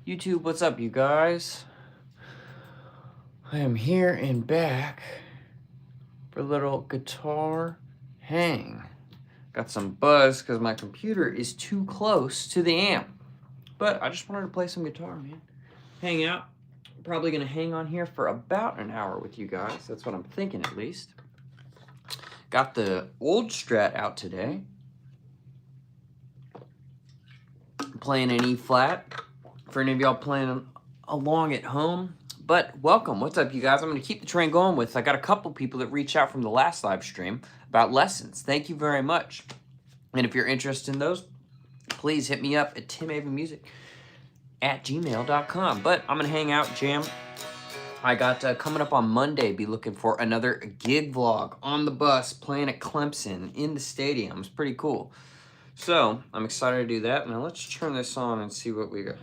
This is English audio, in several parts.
YouTube, what's up, you guys? I am here and back for a little guitar hang. Got some buzz because my computer is too close to the amp. But I just wanted to play some guitar, man. Hang out. Probably going to hang on here for about an hour with you guys. That's what I'm thinking, at least. Got the old Strat out today. Playing an E flat. For any of y'all playing along at home. But welcome. What's up, you guys? I'm going to keep the train going with. I got a couple people that reached out from the last live stream about lessons. Thank you very much. And if you're interested in those, please hit me up at timavenmusic@gmail.com. But I'm going to hang out, jam. I got coming up on Monday, be looking for another gig vlog on the bus, playing at Clemson in the stadium. It's pretty cool. So I'm excited to do that. Now let's turn this on and see what we got.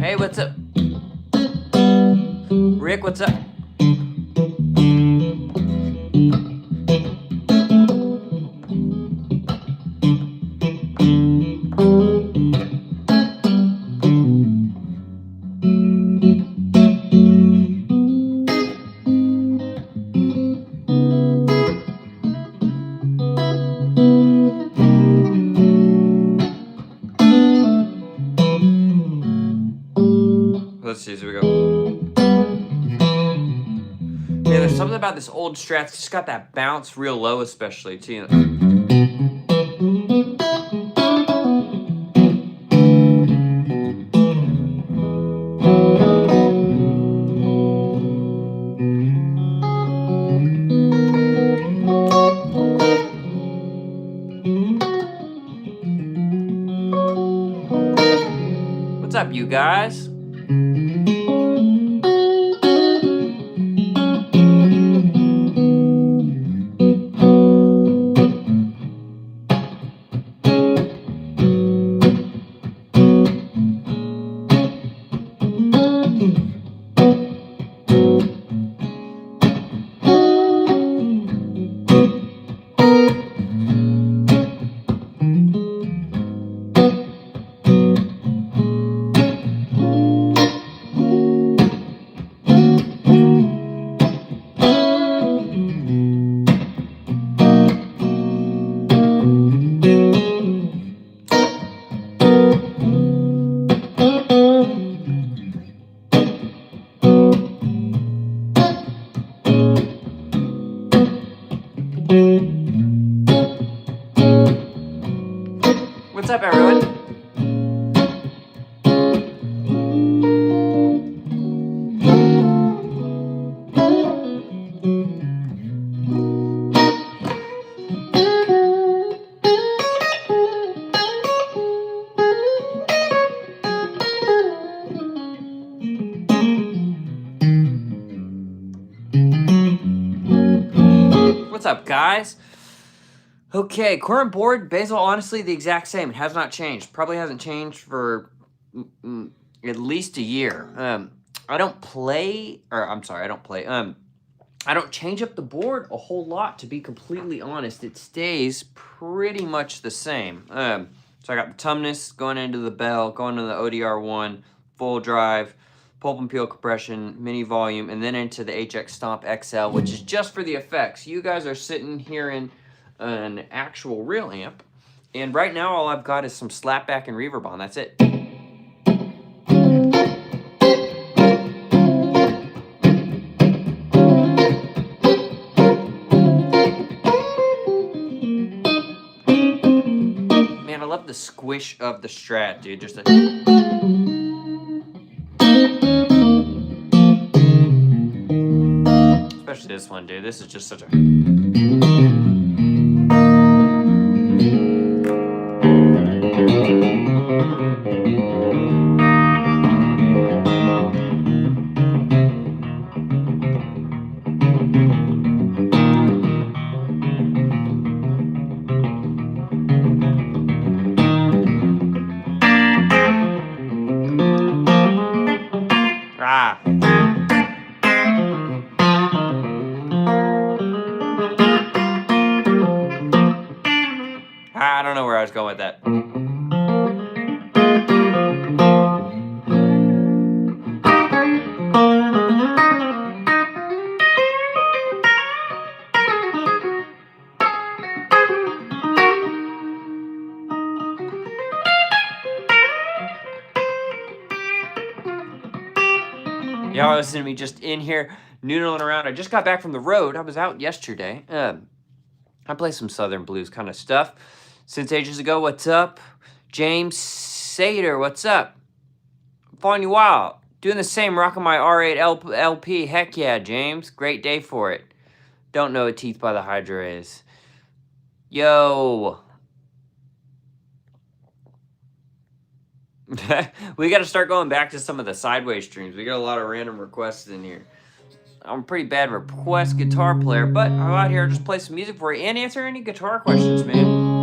Hey, what's up? Rick, what's up? Let's see, here we go. Yeah, there's something about this old Strat. It's just got that bounce real low, especially, too. What's up, you guys? What's up, everyone? What's up, guys? Okay, current board, Basil, honestly, the exact same. It has not changed. Probably hasn't changed for at least a year. I don't play, or I'm sorry, I don't play. I don't change up the board a whole lot, to be completely honest. It stays pretty much the same. So I got the Tumnus going into the Bell, going to the ODR1, full drive, pulp and peel compression, mini volume, and then into the HX Stomp XL, which is just for the effects. You guys are sitting here in an actual real amp, and right now all I've got is some slapback and reverb on. That's it. Man, I love the squish of the Strat, dude. Just a... especially this one, dude. This is just such a... going with that. Y'all listening to me just in here noodling around. I just got back from the road. I was out yesterday. I play some Southern blues kind of stuff. Since ages ago, what's up? James Sater, what's up? Following you wild. Doing the same, rocking my R8 LP. Heck yeah, James. Great day for it. Don't know what Teeth by the Hydra is. Yo. We got to start going back to some of the sideways streams. We got a lot of random requests in here. I'm a pretty bad request guitar player, but I'm out here to just play some music for you and answer any guitar questions, man.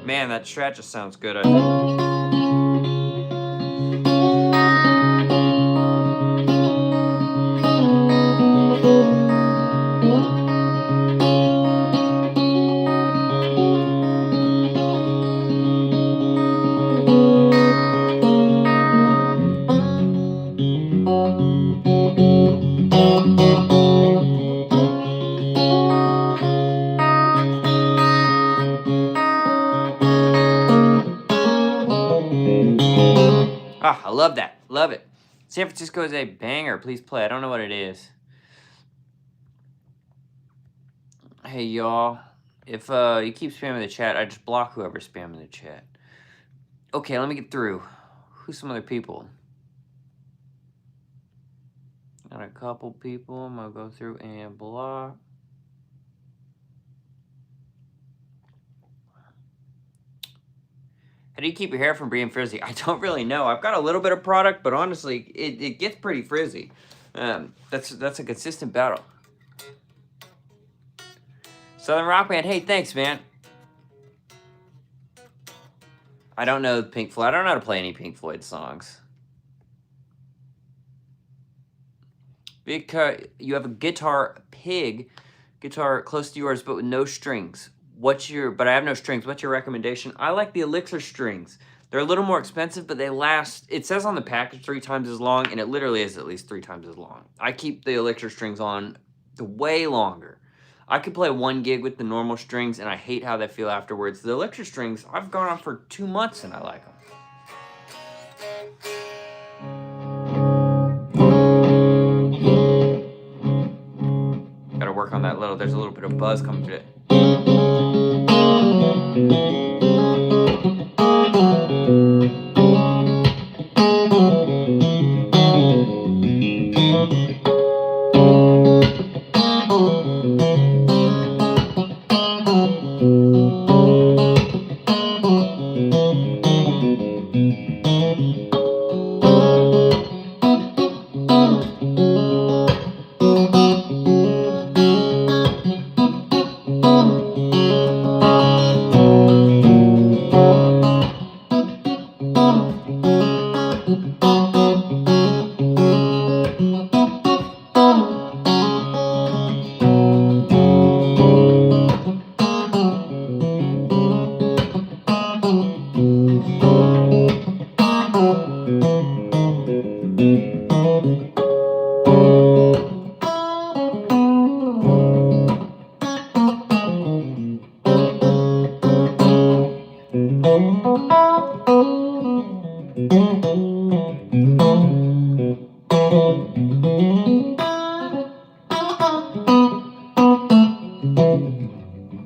Man, that strat just sounds good, I think. Ah, I love that. Love it. San Francisco is a banger. Please play. I don't know what it is. Hey, y'all. If you keep spamming the chat, I just block whoever's spamming the chat. Okay, let me get through. Who's some other people? Got a couple people. I'm going to go through and block. How do you keep your hair from being frizzy? I don't really know. I've got a little bit of product, but honestly, it gets pretty frizzy. That's a consistent battle. Southern Rock Band, hey, thanks, man. I don't know Pink Floyd. I don't know how to play any Pink Floyd songs. Because you have a guitar close to yours, but with no strings. But I have no strings. What's your recommendation? I like the Elixir strings. They're a little more expensive, but they last. It says on the package 3 times as long, and it literally is at least 3 times as long. I keep the Elixir strings on way longer. I could play 1 gig with the normal strings, and I hate how they feel afterwards. The Elixir strings, I've gone on for 2 months, and I like them. Gotta work on that there's a little bit of buzz coming through it.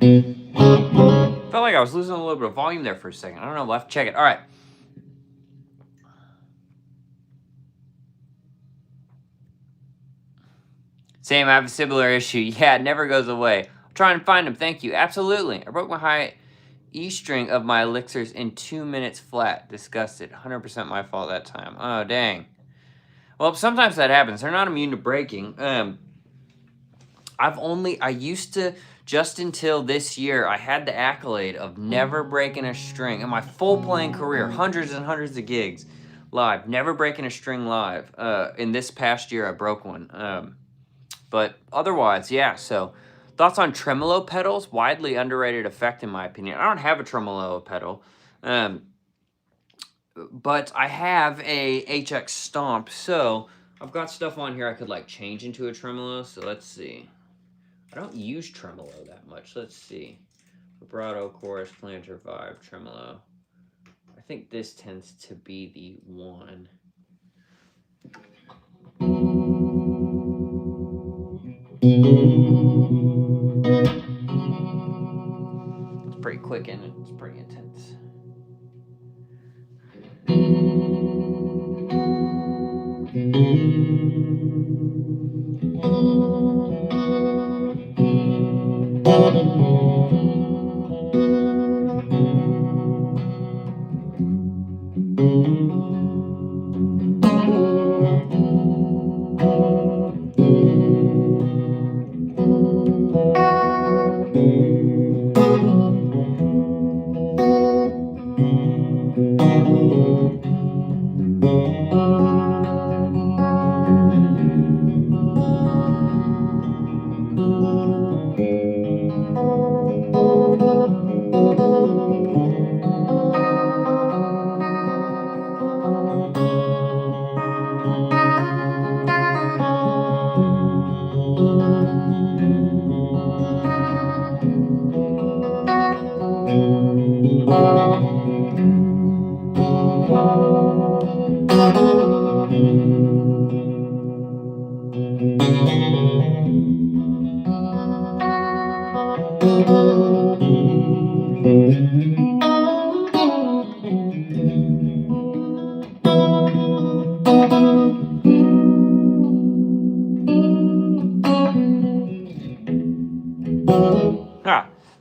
Felt like I was losing a little bit of volume there for a second. I don't know. We'll have to check it. All right. Same, I have a similar issue. Yeah, it never goes away. I'll try and find them. Thank you. Absolutely. I broke my high E string of my elixirs in 2 minutes flat. Disgusted. 100% my fault that time. Oh, dang. Well, sometimes that happens. They're not immune to breaking. I used to, just until this year, I had the accolade of never breaking a string. In my full playing career, hundreds and hundreds of gigs live, never breaking a string live. In this past year, I broke one. But otherwise, yeah, so thoughts on tremolo pedals? Widely underrated effect, in my opinion. I don't have a tremolo pedal, but I have a HX Stomp, so I've got stuff on here I could, like, change into a tremolo, so let's see. I don't use tremolo that much. Let's see. Vibrato, chorus, planter, vibe, tremolo. I think this tends to be the one. It's pretty quick and it's pretty intense.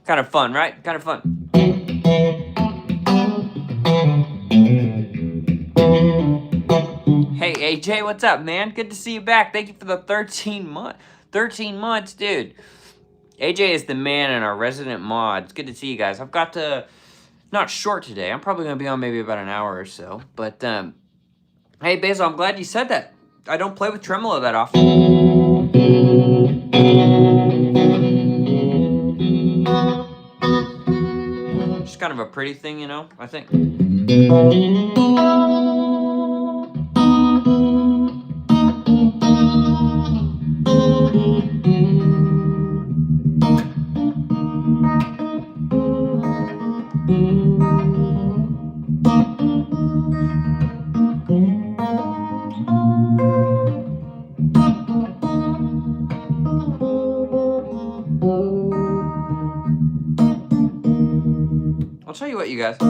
Kind of fun, right? Kind of fun. Hey, AJ, what's up, man? Good to see you back. Thank you for the 13 months, dude. AJ is the man and our resident mod. It's good to see you guys. I've got to, not short today. I'm probably going to be on maybe about an hour or so. But, hey, Basil, I'm glad you said that. I don't play with tremolo that often. Just kind of a pretty thing, you know, I think. I'll tell you what, you guys. I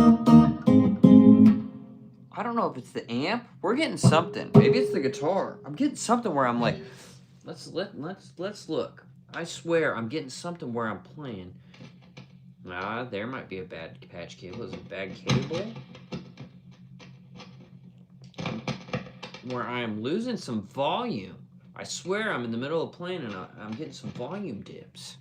don't know if it's the amp. We're getting something. Maybe it's the guitar. I'm getting something where I'm like, let's look. I swear I'm getting something where I'm playing. Nah, there might be a bad patch cable. Is it a bad cable? Where I am losing some volume. I swear I'm in the middle of playing and I'm getting some volume dips.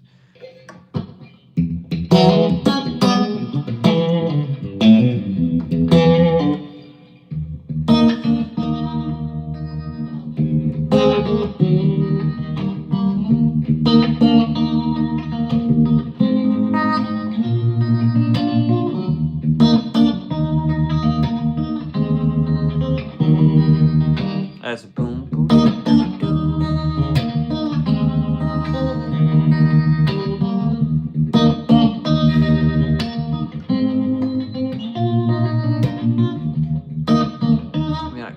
That's a boom, boom, boom, boom, boom. I mean, like,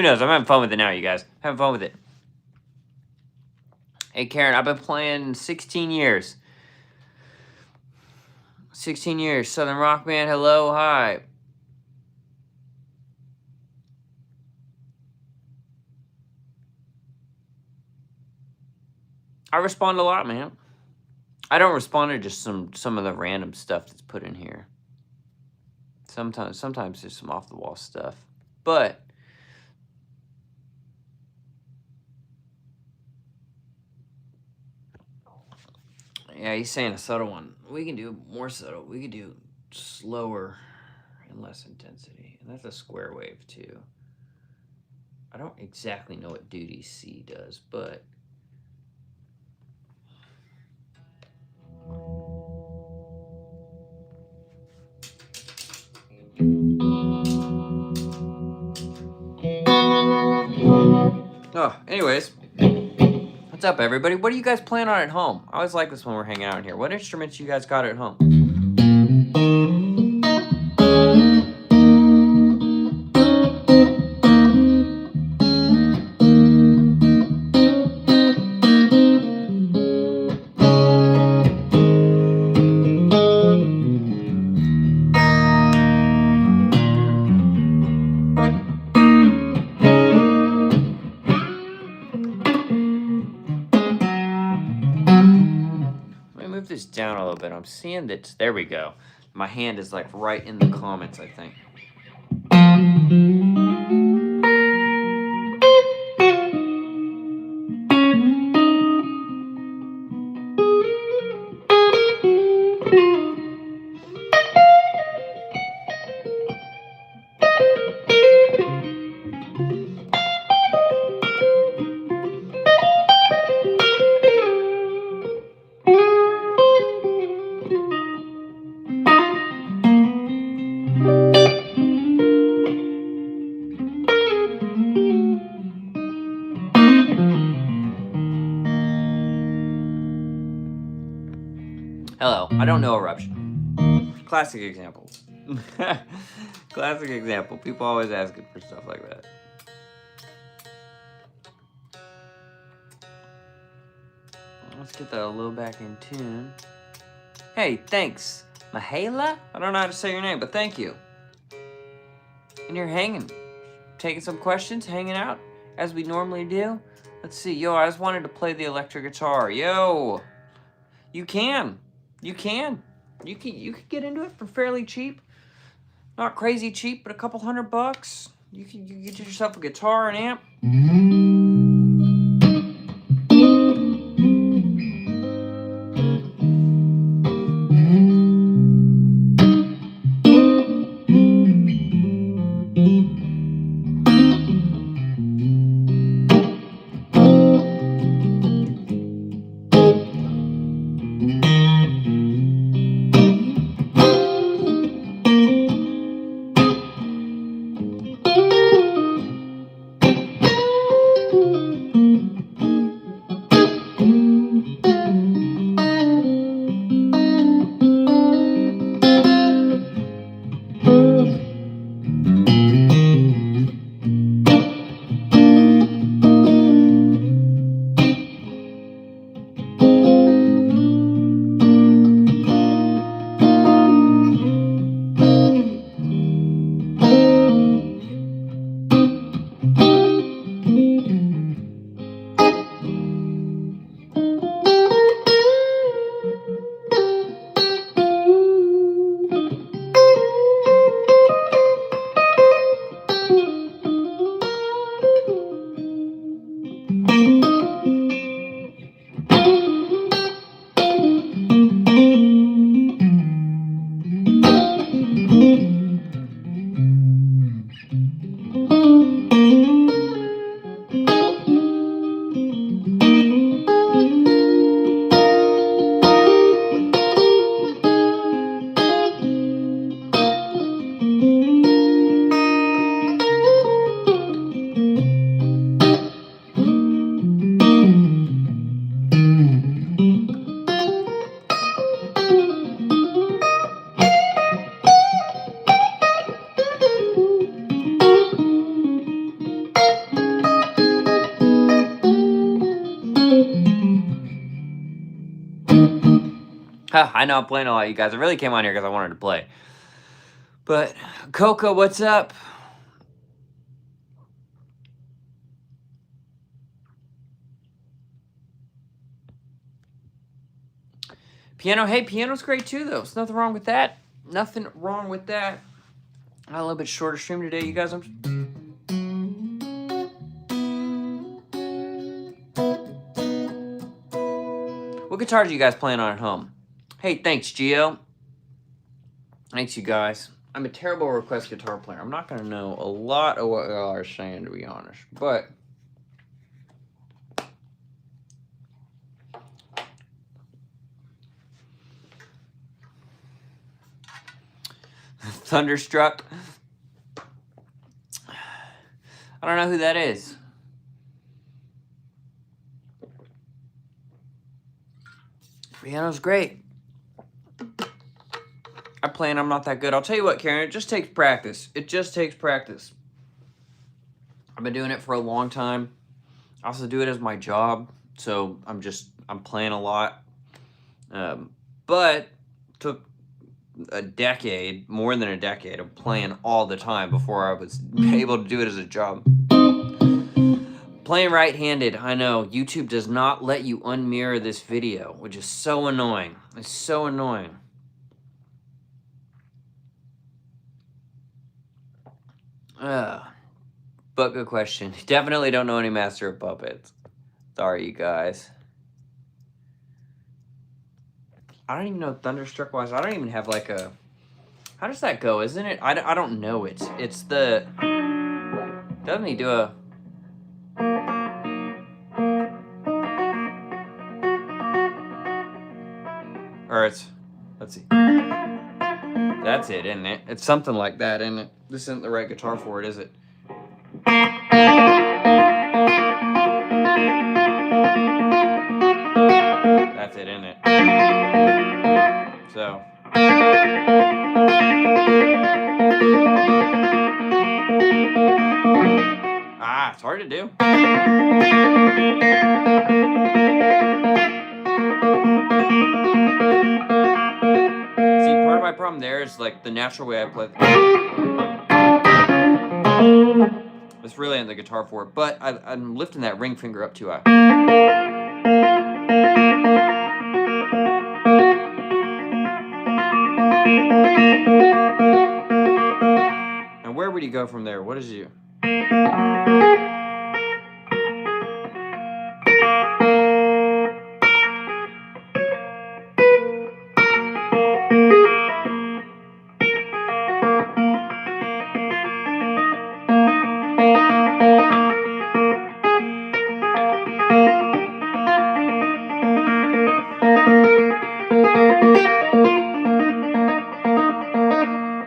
knows? I'm having fun with it now, you guys. Having fun with it. Hey, Karen, I've been playing 16 years. 16 years. Southern Rock Man, hello, hi. I respond a lot, man. I don't respond to just some of the random stuff that's put in here. Sometimes there's some off the wall stuff, but yeah, he's saying a subtle one. We can do more subtle. We can do slower and less intensity, and that's a square wave too. I don't exactly know what duty C does, but oh, anyways, what's up, everybody? What are you guys playing on at home? I always like this when we're hanging out in here. What instruments you guys got at home? This down a little bit. I'm seeing that. There we go. My hand is like right in the comments, I think. Hello. I don't know Eruption. Classic example. Classic example. People always asking for stuff like that. Let's get that a little back in tune. Hey, thanks. Mahala? I don't know how to say your name, but thank you. And you're hanging. Taking some questions, hanging out, as we normally do. Let's see. Yo, I just wanted to play the electric guitar. Yo. You can. You can get into it for fairly cheap. Not crazy cheap, but a couple $100. You can get yourself a guitar and amp. I know I'm playing a lot, you guys. I really came on here because I wanted to play. But, Coco, what's up? Piano, hey, piano's great too, though. There's nothing wrong with that. Nothing wrong with that. I had a little bit shorter stream today, you guys. What guitar are you guys playing on at home? Hey, thanks, Gio. Thanks, you guys. I'm a terrible request guitar player. I'm not going to know a lot of what y'all are saying, to be honest. But Thunderstruck. I don't know who that is. Piano's great. I'm playing, I'm not that good. I'll tell you what, Karen, it just takes practice. It just takes practice. I've been doing it for a long time. I also do it as my job, so I'm playing a lot. But took a decade, more than a decade, of playing all the time before I was able to do it as a job. Playing right-handed, I know. YouTube does not let you unmirror this video, which is so annoying. It's so annoying. But good question. Definitely don't know any Master of Puppets. Sorry, you guys. I don't even know Thunderstruck was. I don't even have like a... How does that go? Isn't it? I don't know. It's the... Doesn't he do a... Or it's... Let's see. That's it, isn't it? It's something like that, isn't it? This isn't the right guitar for it, is it? That's it, isn't it? So... It's hard to do. See, part of my problem there is like the natural way I play. It's really in the guitar for it, but I'm lifting that ring finger up too high. And where would you go from there? What is you?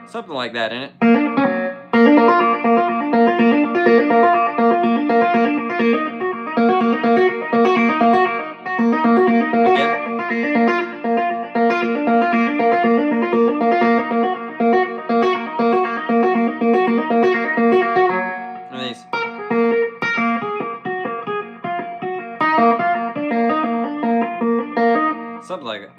Something like that, innit? Something like it.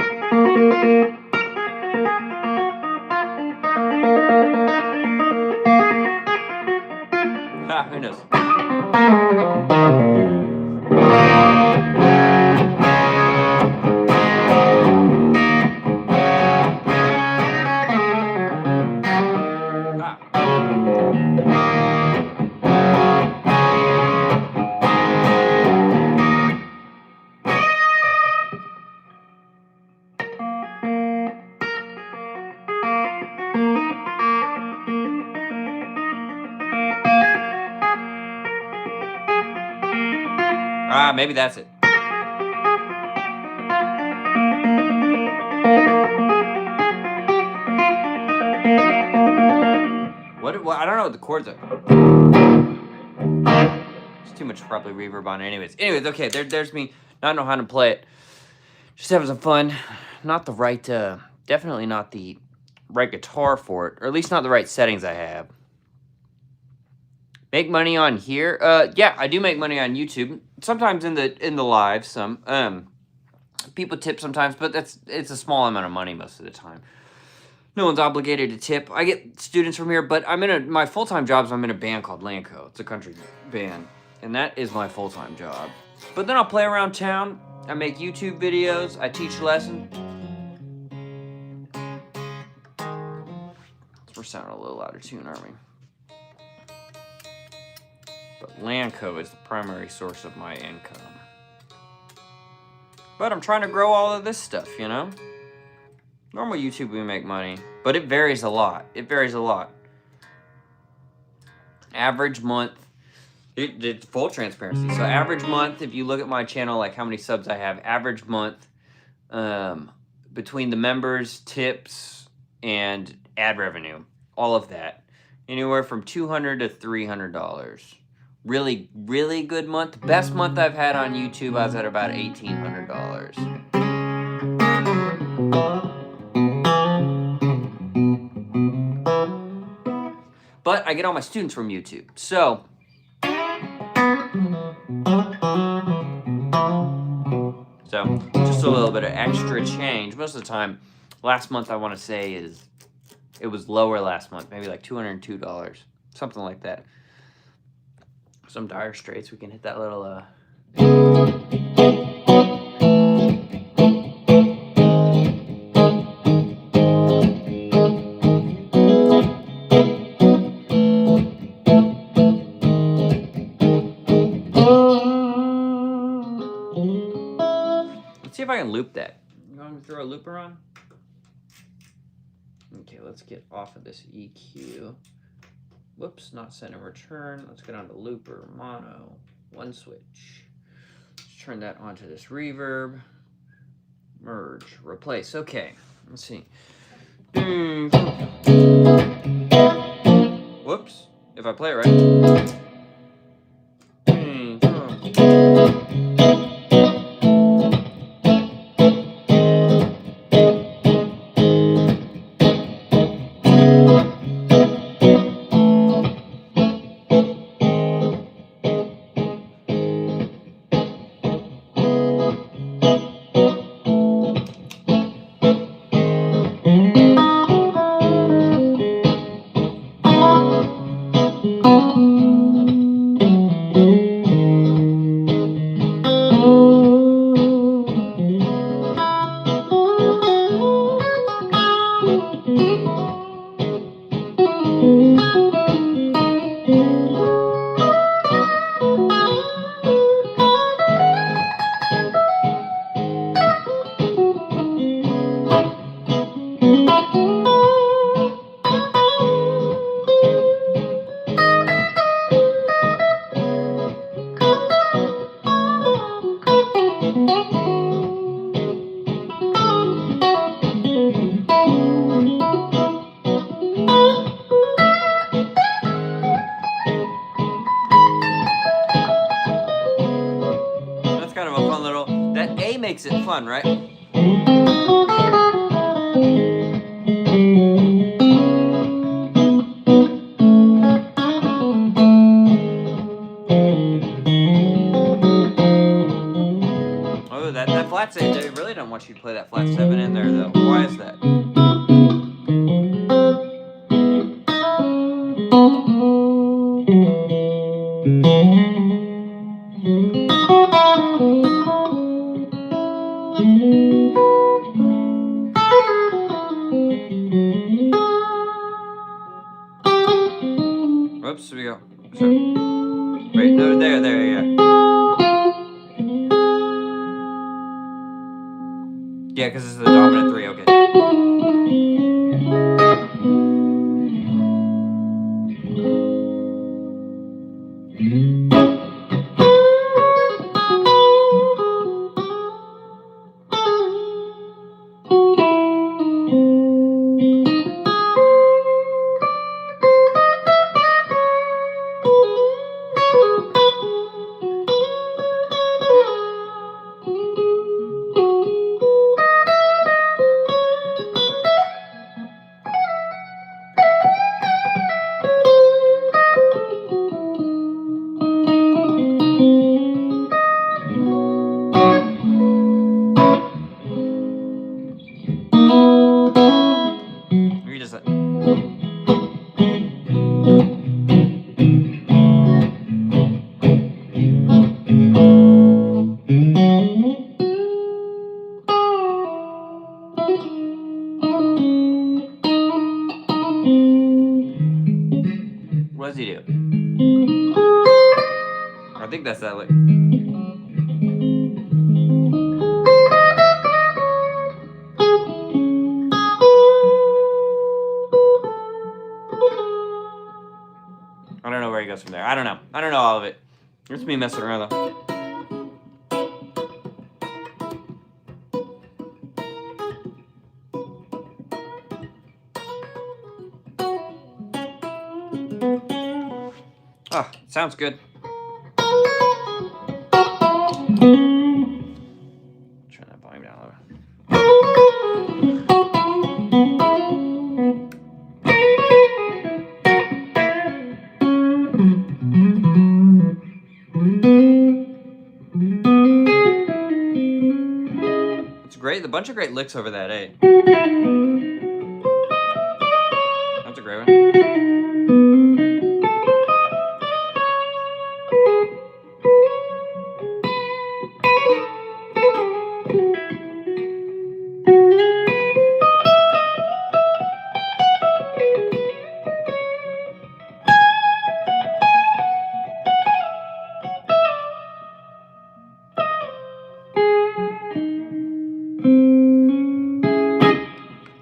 Who knows? Maybe that's it. What? I don't know what the chords are. It's too much probably reverb on it. Anyways, okay. There's me. Not know how to play it. Just having some fun. Not the right. Definitely not the right guitar for it, or at least not the right settings I have. Make money on here? Yeah, I do make money on YouTube. Sometimes in the live, some. People tip sometimes, but it's a small amount of money most of the time. No one's obligated to tip. I get students from here, but my full-time job is I'm in a band called Lanco. It's a country band, and that is my full-time job. But then I'll play around town. I make YouTube videos. I teach lessons. We're sounding a little out of tune, aren't we? But Lanco is the primary source of my income. But I'm trying to grow all of this stuff, you know? Normal YouTube, we make money, but it varies a lot. It varies a lot. Average month, it's full transparency. So average month, if you look at my channel, like how many subs I have, average month, between the members, tips, and ad revenue, all of that, anywhere from $200 to $300. Really, really good month. Best month I've had on YouTube, I was at about $1,800. But I get all my students from YouTube. So just a little bit of extra change. Most of the time, last month I want to say it was lower last month, maybe like $202, something like that. Some Dire Straits, we can hit that little let's see if I can loop that. You want me to throw a looper on? Okay, let's get off of this EQ. Whoops, not send and return. Let's get on to looper, mono, one switch. Let's turn that onto this reverb. Merge, replace. Okay, let's see. Whoops, if I play it right. Makes it fun, right? Oh, that flat 7, they really don't want you to play that flat 7 in there, though. Why is that? Oops, we go. Sorry. Wait, no, there, yeah. Yeah, because this is the dominant 3, okay. too. I think that's that lick. I don't know where he goes from there. I don't know. I don't know all of it. It's me messing around though. Oh, sounds good. Turn that volume down a little. It's great. A bunch of great licks over that A. That's a great one.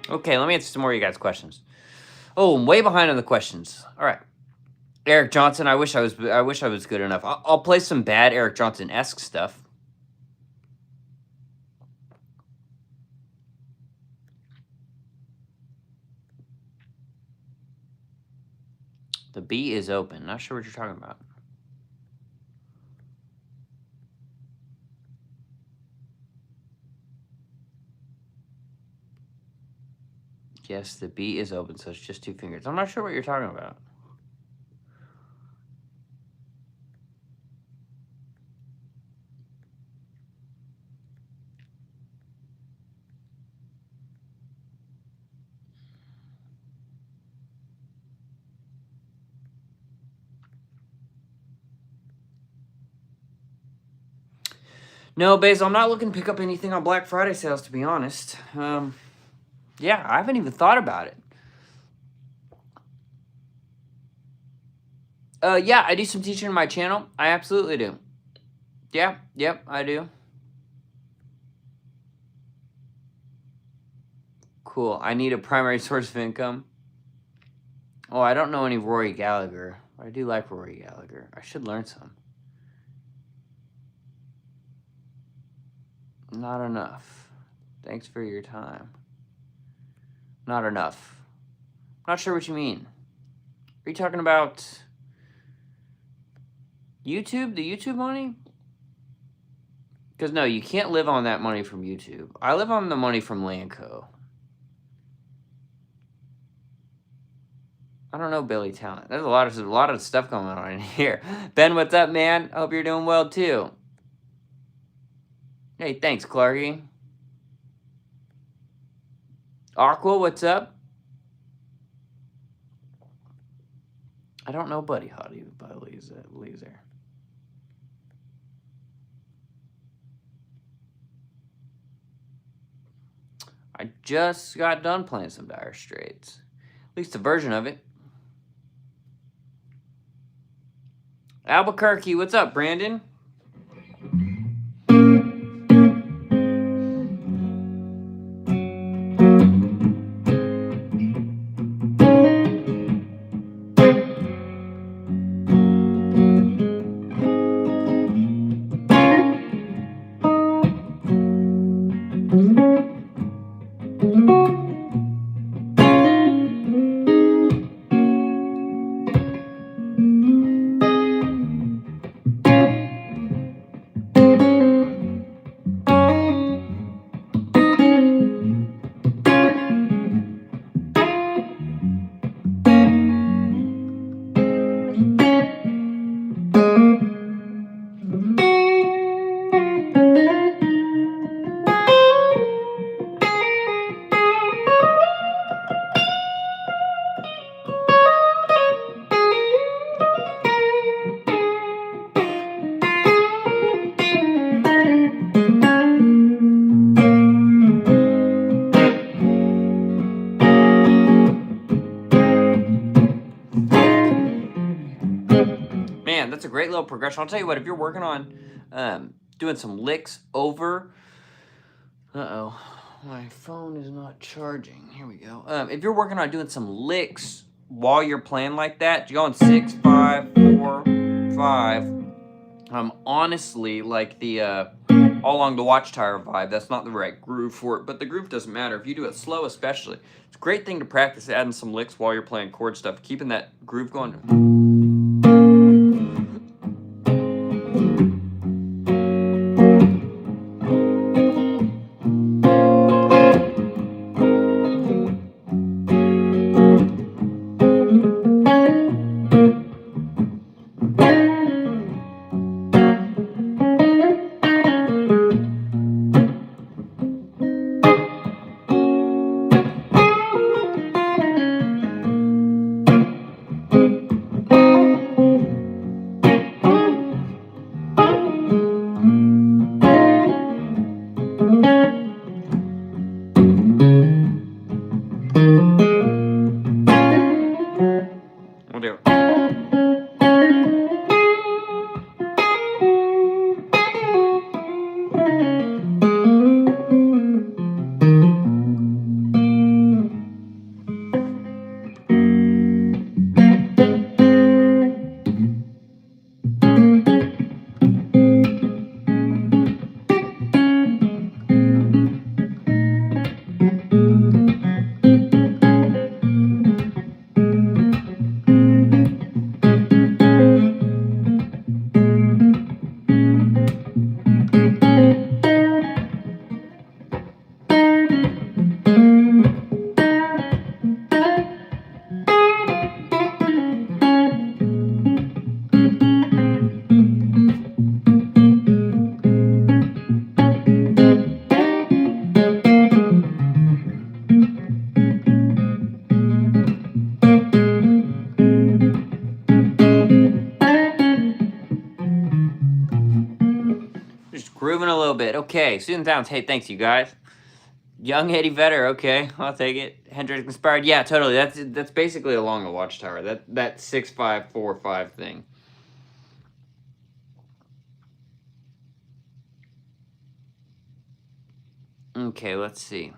Okay, let me answer some more of you guys' questions. Oh, I'm way behind on the questions. All right, Eric Johnson. I wish I was good enough. I'll play some bad Eric Johnson-esque stuff. The B is open. Not sure what you're talking about. Yes, the B is open, so it's just 2 fingers. I'm not sure what you're talking about. No, Basil, I'm not looking to pick up anything on Black Friday sales, to be honest. Yeah, I haven't even thought about it. Yeah, I do some teaching on my channel. I absolutely do. Yeah, yep, I do. Cool. I need a primary source of income. Oh, I don't know any Rory Gallagher. I do like Rory Gallagher. I should learn some. Not enough. Thanks for your time. Not enough. Not sure what you mean. Are you talking about YouTube? The YouTube money? Because no, you can't live on that money from YouTube. I live on the money from Landco. I don't know Billy Talent. There's a lot of stuff going on in here. Ben, what's up, man? I hope you're doing well too. Hey, thanks, Clarky. Aqua, what's up? I don't know Buddy Hottie by Laser. I just got done playing some Dire Straits. At least a version of it. Albuquerque, what's up, Brandon? man, that's a great little progression. I'll tell you what, if you're working on doing some licks over... Uh-oh, my phone is not charging. Here we go. If you're working on doing some licks while you're playing like that, you're going 6, 5, 4, 5. Honestly, like the All Along the Watchtower vibe, that's not the right groove for it, but the groove doesn't matter. If you do it slow especially, it's a great thing to practice adding some licks while you're playing chord stuff, keeping that groove going. We'll do it. Just grooving a little bit. Okay, Susan Downs. Hey, thanks, you guys. Young Eddie Vedder. Okay, I'll take it. Hendrix inspired. Yeah, totally. That's basically Along the Watchtower. That 6, 5, 4, 5 thing. Okay, let's see.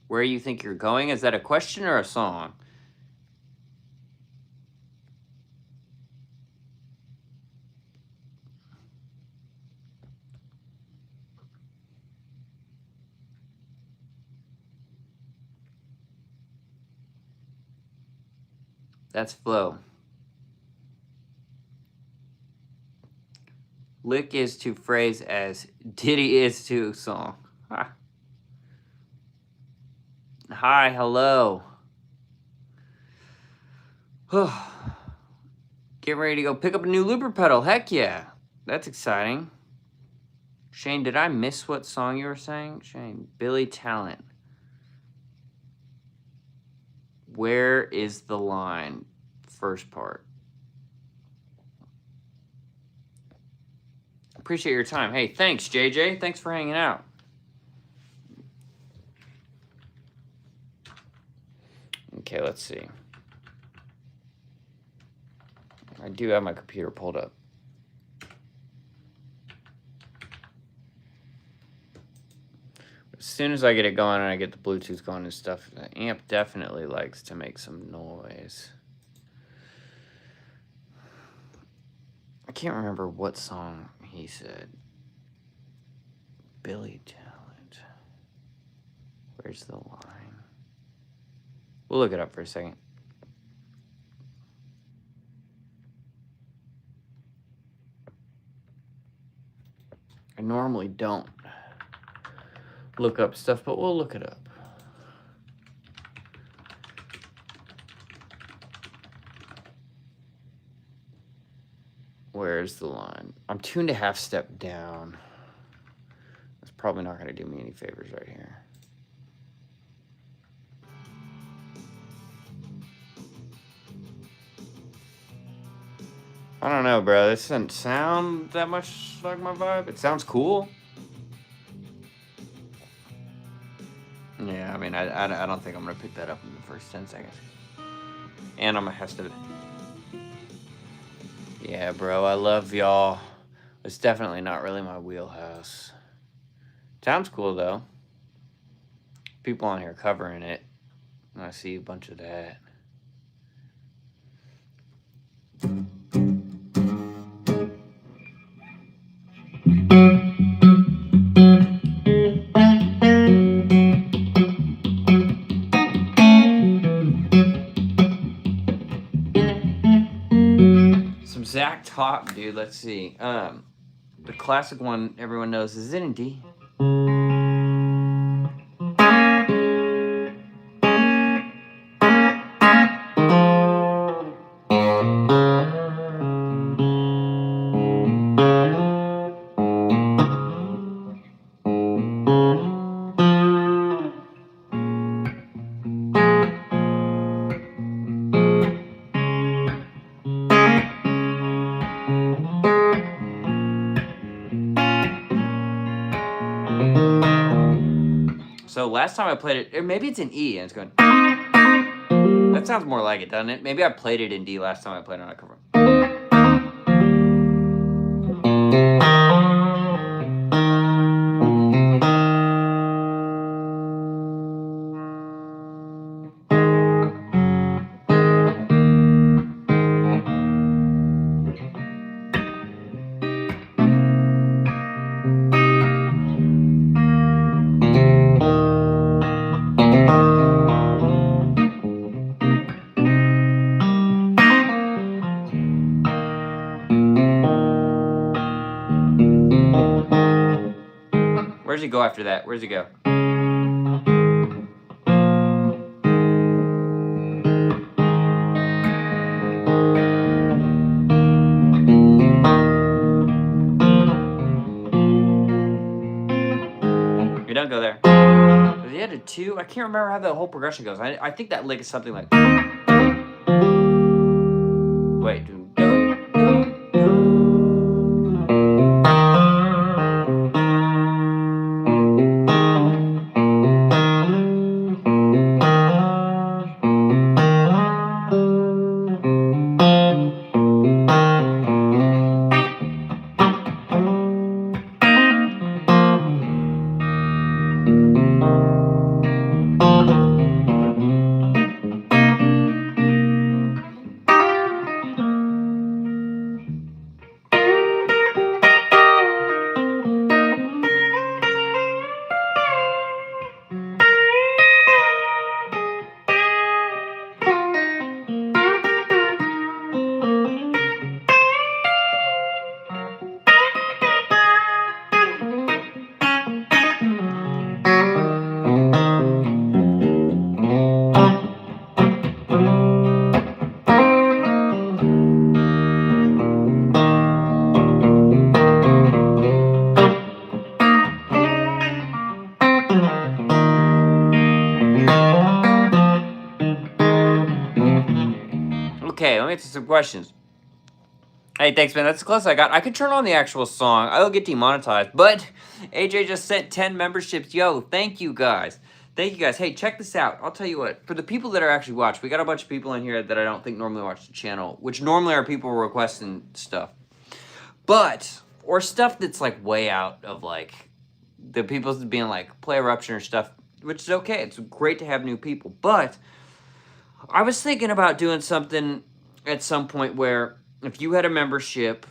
Where you think you're going? Is that a question or a song? That's flow. Lick is to phrase as ditty is to song. Ah. Hi, hello. Get ready to go pick up a new looper pedal. Heck yeah. That's exciting. Shane, did I miss what song you were saying? Shane, Billy Talent. Where is the line? First part. Appreciate your time. Hey, thanks, JJ. Thanks for hanging out. Okay, let's see. I do have my computer pulled up. As soon as I get it going and I get the Bluetooth going and stuff, the amp definitely likes to make some noise. I can't remember what song he said. Billy Talent. Where's the line? We'll look it up for a second. I normally don't look up stuff, but we'll look it up. Where's the line? I'm 2.5 steps down. That's probably not going to do me any favors right here. I don't know, bro. This doesn't sound that much like my vibe. It sounds cool. Yeah, I mean, I I don't think I'm gonna pick that up in the first 10 seconds. And I'm gonna have to. Yeah, bro, I love y'all. It's definitely not really my wheelhouse. Sounds cool though. People on here covering it. I see a bunch of that. Some Zach Top, dude. Let's see. The classic one everyone knows is it in D? So last time I played it, or maybe it's in E and it's going. That sounds more like it, doesn't it? Maybe I played it in D last time I played it on a cover. Where's he go after that? Where's he go? You don't go there. Does he had a 2? I can't remember how the whole progression goes. I think that lick is something like. Wait, dude. Okay, let me answer some questions. Hey, thanks, man. That's the closest I got. I could turn on the actual song. I'll get demonetized. But AJ just sent 10 memberships. Yo, thank you, guys. Thank you, guys. Hey, check this out. I'll tell you what. For the people that are actually watching, we got a bunch of people in here that I don't think normally watch the channel, which normally are people requesting stuff. But, or stuff that's, like, way out of, like, the people being, like, play Eruption or stuff, which is okay. It's great to have new people. But I was thinking about doing something at some point where if you had a membership,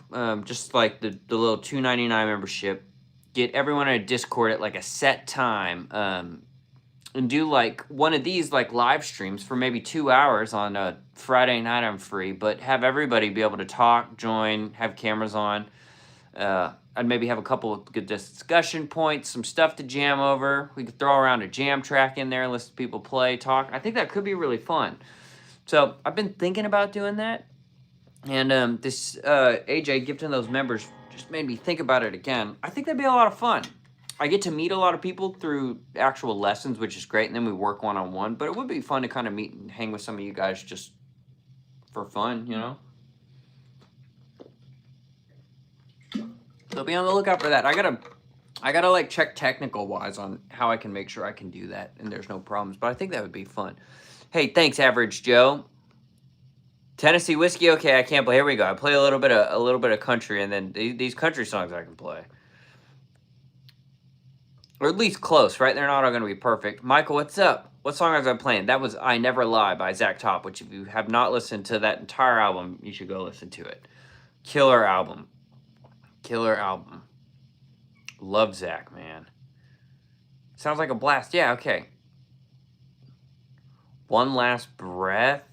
just like the little $2.99 membership, get everyone in a Discord at like a set time, and do like one of these like live streams for maybe 2 hours on a Friday night. I'm free, but have everybody be able to talk, join, have cameras on. I'd maybe have a couple of good discussion points, some stuff to jam over. We could throw around a jam track in there, listen to people play, talk. I think that could be really fun. So I've been thinking about doing that. And this AJ gifting those members just made me think about it again. I think that'd be a lot of fun. I get to meet a lot of people through actual lessons, which is great, and then we work one-on-one. But it would be fun to kind of meet and hang with some of you guys just for fun, you know? So be on the lookout for that. I got I gotta like check technical wise on how I can make sure I can do that and there's no problems. But I think that would be fun. Hey, thanks, Average Joe. Tennessee whiskey. Okay, I can't play. Here we go. I play a little bit of country, and then these country songs I can play, or at least close. Right? They're not all gonna be perfect. Michael, what's up? What song was I playing? That was "I Never Lie" by Zach Top. Which, if you have not listened to that entire album, you should go listen to it. Killer album. Killer album. Love Zach, man. Sounds like a blast. Yeah. Okay. One Last Breath.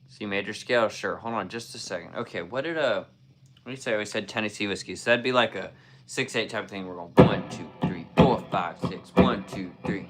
C major scale, sure. Hold on just a second. Okay, what did what do you say? I always said Tennessee whiskey. So that'd be like a 6/8 type of thing. We're going 1, 2, 3, 4, 5, 6. 1, 2, 3.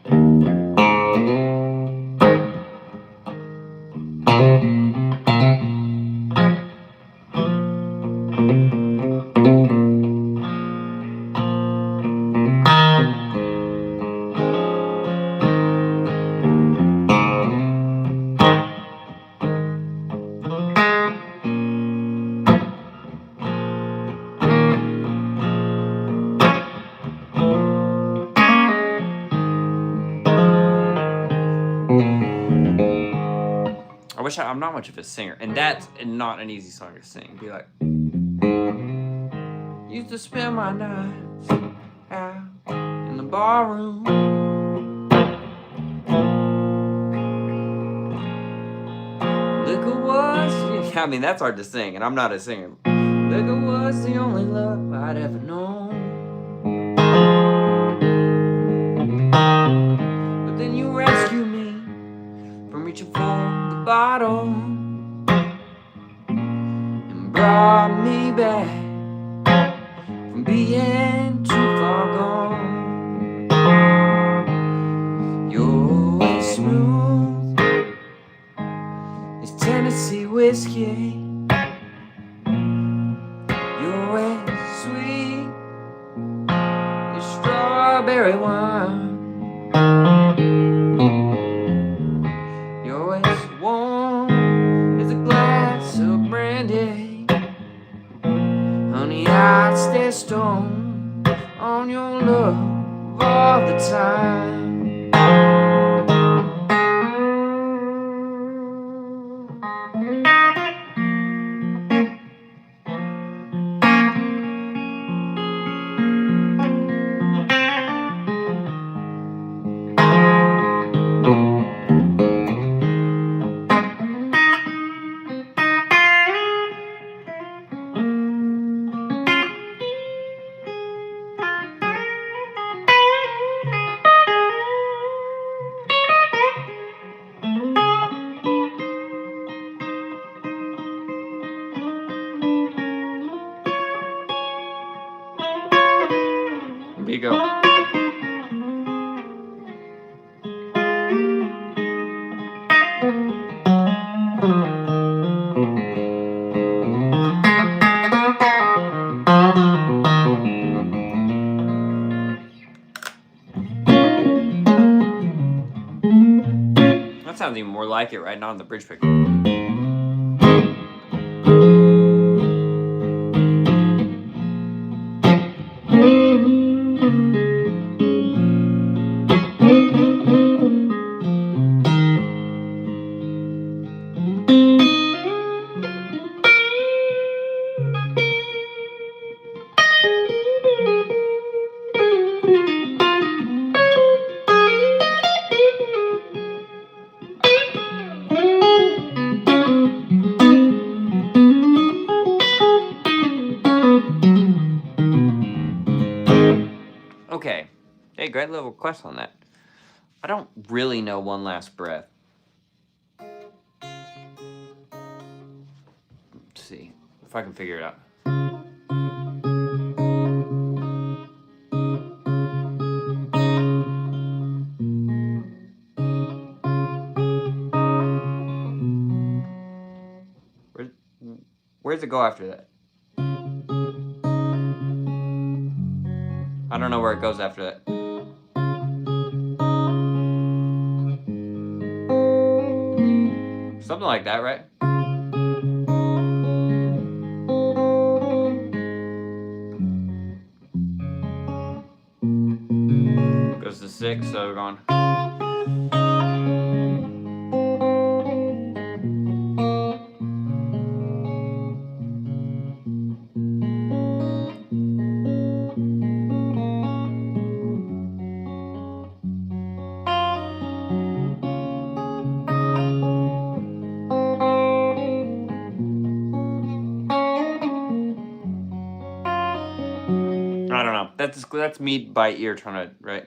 I'm not much of a singer, and that's not an easy song to sing. Be like, used to spend my nights out in the barroom, liquor was, I mean, that's hard to sing, and I'm not a singer. Liquor was the only love I'd ever known, but then you rescued me from reaching for the bottle and brought me back from being too far gone. You're always smooth as Tennessee whiskey. You're always sweet as strawberry wine. I'd stay stoned on your love all the time. Here you go. That sounds even more like it, right? Not on the bridge pick. Okay. Hey, great little request on that. I don't really know One Last Breath. Let's see if I can figure it out. Where's it go after that? I don't know where it goes after that. Something like that, right? 6, so we're going. I don't know. That's me by ear trying to, right?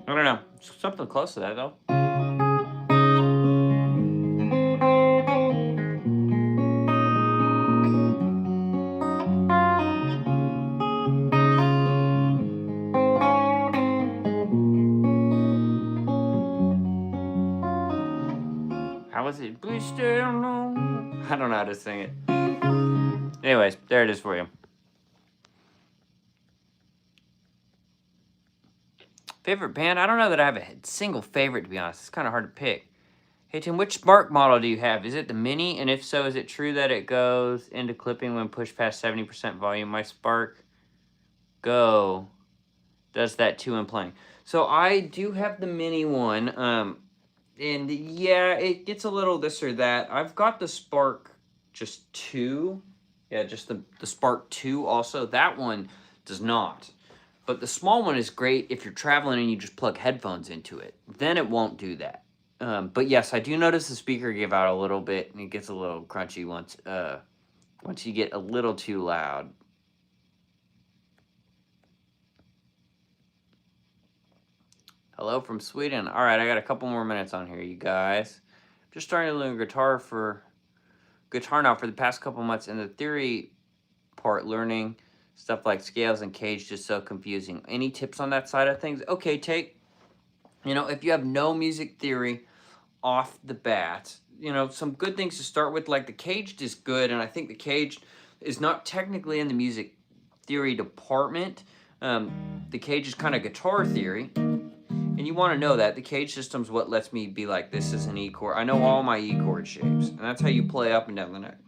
I don't know. Something close to that, though. How was it? Please stay alone. I don't know how to sing it. Anyways, there it is for you. Favorite band? I don't know that I have a single favorite, to be honest. It's kind of hard to pick. Hey, Tim, which Spark model do you have? Is it the Mini? And if so, is it true that it goes into clipping when pushed past 70% volume? My Spark Go does that too in playing. So I do have the Mini one. And yeah, it gets a little this or that. I've got the Spark just 2. Yeah, just the Spark 2 also. That one does not. But the small one is great if you're traveling and you just plug headphones into it. Then it won't do that. But yes, I do notice the speaker give out a little bit, and it gets a little crunchy once you get a little too loud. Hello from Sweden. All right, I got a couple more minutes on here, you guys. Just starting to learn guitar now for the past couple months, and the theory part, learning stuff like scales and cage, just so confusing. Any tips on that side of things? Okay, if you have no music theory off the bat, some good things to start with, like the caged is good, and I think the caged is not technically in the music theory department. The cage is kind of guitar theory, and you want to know that. The cage system's what lets me be like, this is an E chord. I know all my E chord shapes, and that's how you play up and down the neck.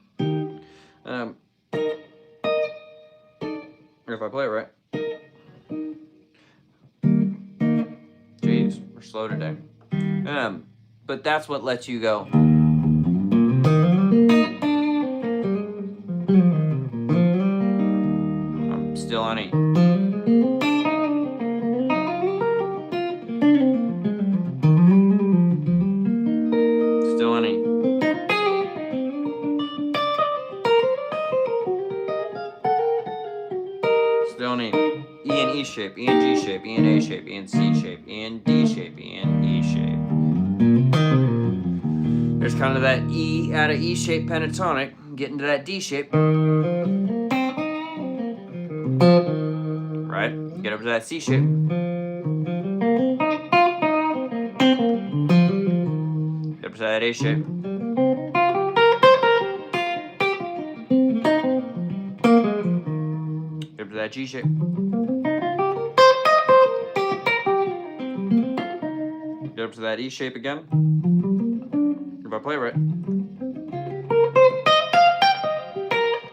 If I play it right. Jeez, we're slow today. But that's what lets you go. I'm still on E. Still on E. Still on E. E and E shape, E and G shape, E and A shape, E and C shape, E and D shape, E and E shape. There's kind of that E out of E shape pentatonic, get into that D shape. Right? Get up to that C shape. Get up to that A shape. Get up to that G shape. Get up to that E shape again. If I play right.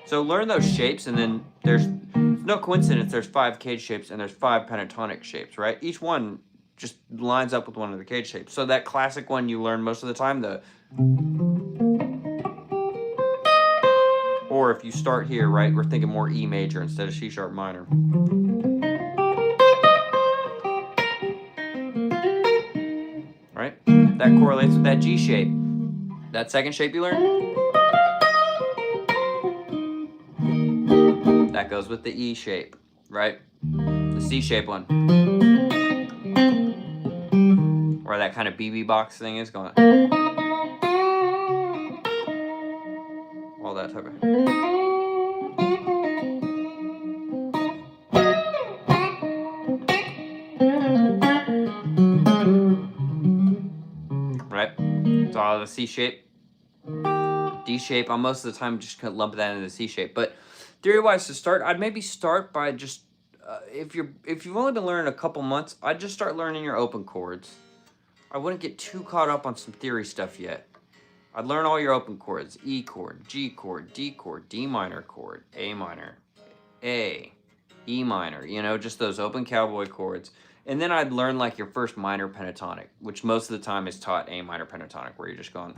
So learn those shapes, and then there's no coincidence. There's 5 cage shapes and there's 5 pentatonic shapes, right? Each one just lines up with one of the cage shapes. So that classic one you learn most of the time, or if you start here, right, we're thinking more E major instead of C sharp minor. Right? That correlates with that G shape. That second shape you learned, that goes with the E shape, right? The C shape one. Where that kind of BB box thing is going. All that type of. Right? It's all the C shape. D shape. I'm most of the time just gonna lump that into the C shape. But theory-wise, to start, I'd maybe start by just if you've only been learning a couple months, I'd just start learning your open chords. I wouldn't get too caught up on some theory stuff yet. I'd learn all your open chords: E chord, G chord, D minor chord, A minor, A, E minor. You know, just those open cowboy chords. And then I'd learn like your first minor pentatonic, which most of the time is taught A minor pentatonic, where you're just going.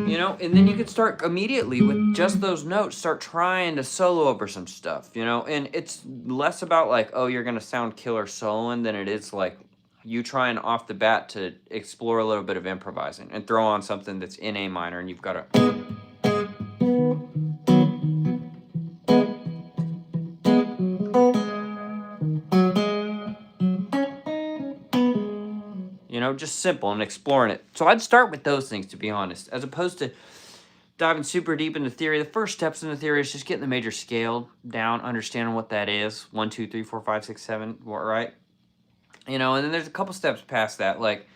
You know, and then you could start immediately with just those notes, start trying to solo over some stuff, you know, and it's less about like, oh, you're going to sound killer soloing than it is like you trying off the bat to explore a little bit of improvising and throw on something that's in A minor and you've got to. You know, just simple and exploring it. So I'd start with those things, to be honest, as opposed to diving super deep into theory. The first steps in the theory is just getting the major scale down, understanding what that is. 1, 2, 3, 4, 5, 6, 7, right? You know, and then there's a couple steps past that, like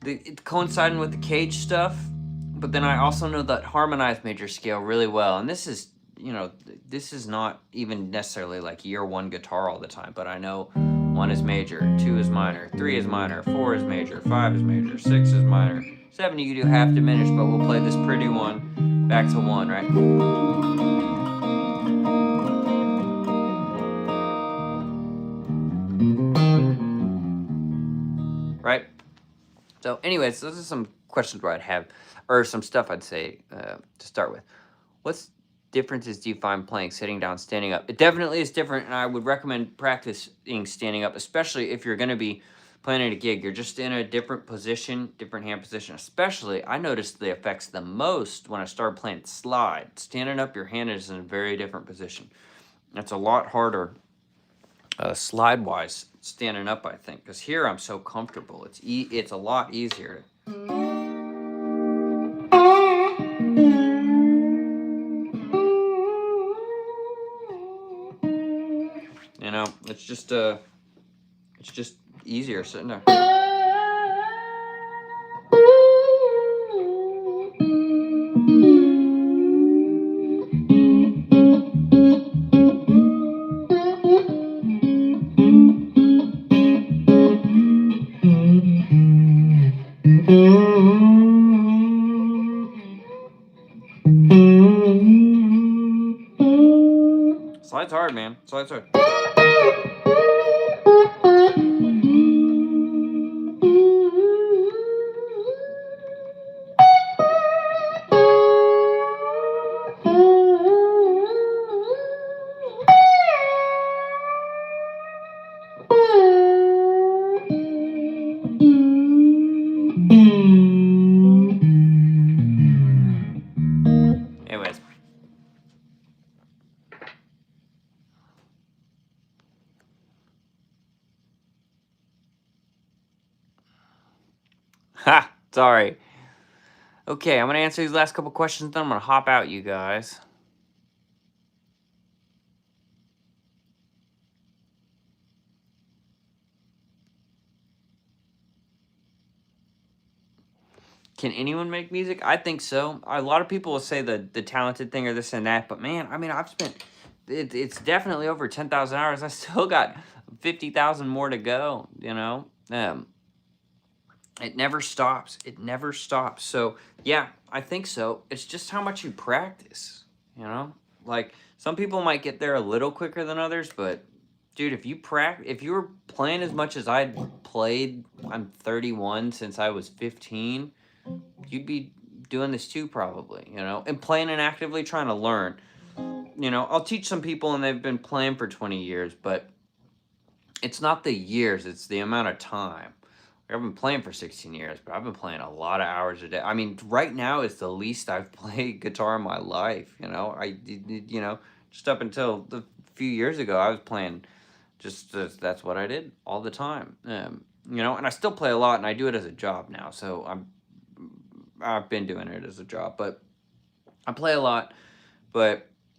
it's coinciding with the cage stuff, but then I also know that harmonized major scale really well. And this is, you know, this is not even necessarily like year one guitar all the time, but I know 1 is major, 2 is minor, 3 is minor, 4 is major, 5 is major, 6 is minor, 7 you can do half diminished, but we'll play this pretty one back to 1, right? Right? So anyways, those are some questions where I'd have, or some stuff I'd say to start with. What's differences do you find playing sitting down, standing up? It definitely is different, and I would recommend practicing standing up, especially if you're going to be playing at a gig. You're just in a different position, different hand position. Especially, I noticed the effects the most when I started playing slide. Standing up, your hand is in a very different position. It's a lot harder slide-wise standing up, I think, because here I'm so comfortable. It's a lot easier. You know, it's just easier sitting there. Slide's hard, man. Slide's hard. Anyways. Ha! Sorry. Okay, I'm going to answer these last couple questions, then I'm going to hop out, you guys. Can anyone make music? I think so. A lot of people will say the talented thing or this and that, but man, I mean, I've spent, it's definitely over 10,000 hours. I still got 50,000 more to go, you know? It never stops. It never stops. So, yeah, I think so. It's just how much you practice, you know? Like, some people might get there a little quicker than others, but, dude, if you were playing as much as I'd played, I'm 31, since I was 15, you'd be doing this too, probably, you know? And playing and actively trying to learn. You know, I'll teach some people and they've been playing for 20 years, but it's not the years, it's the amount of time. I've been playing for 16 years, but I've been playing a lot of hours a day. I mean, right now is the least I've played guitar in my life, you know? You know, just up until a few years ago, I was playing that's what I did all the time. You know, and I still play a lot, and I do it as a job now, so I've been doing it as a job, but I play a lot, but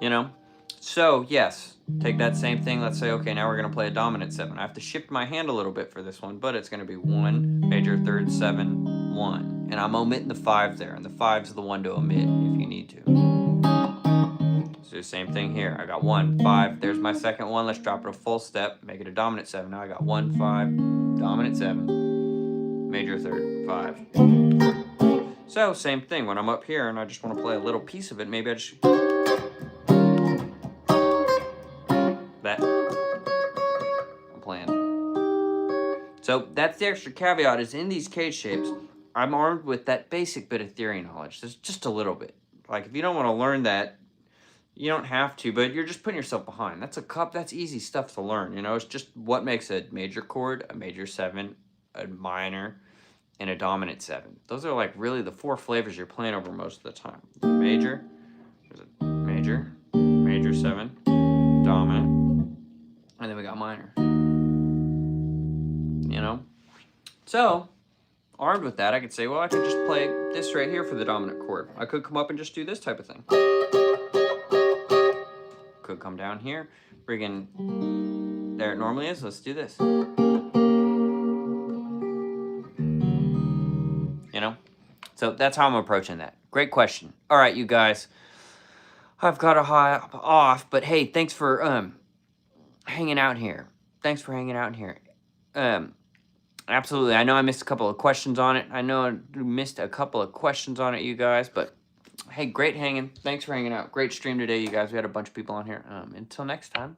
You know? So, yes, take that same thing. Let's say, okay, now we're going to play a dominant 7. I have to shift my hand a little bit for this one, but it's going to be 1, major, third, 7, 1. And I'm omitting the 5 there, and the 5's the one to omit if you need to. So, same thing here. I got 1, 5. There's my second one. Let's drop it a full step, make it a dominant 7. Now I got 1, 5, dominant 7, major, third, 5. So, same thing. When I'm up here and I just want to play a little piece of it, maybe I just... that I'm playing. So that's the extra caveat, is in these cage shapes, I'm armed with that basic bit of theory knowledge. There's just a little bit. Like, if you don't want to learn that, you don't have to, but you're just putting yourself behind. That's easy stuff to learn, you know? It's just what makes a major chord, a major 7, a minor, and a dominant 7. Those are like really the 4 flavors you're playing over most of the time. The major, there's a major, major 7, dominant, and then we got minor. You know? So, armed with that, I could say, well, I could just play this right here for the dominant chord. I could come up and just do this type of thing. Could come down here, bring in there it normally is. Let's do this. You know? So that's how I'm approaching that. Great question. All right, you guys. I've got to hop off, but hey, thanks for hanging out here. Thanks for hanging out here. Absolutely. I know I missed a couple of questions on it. You guys, but hey, great hanging. Thanks for hanging out. Great stream today, you guys. We had a bunch of people on here. Until next time.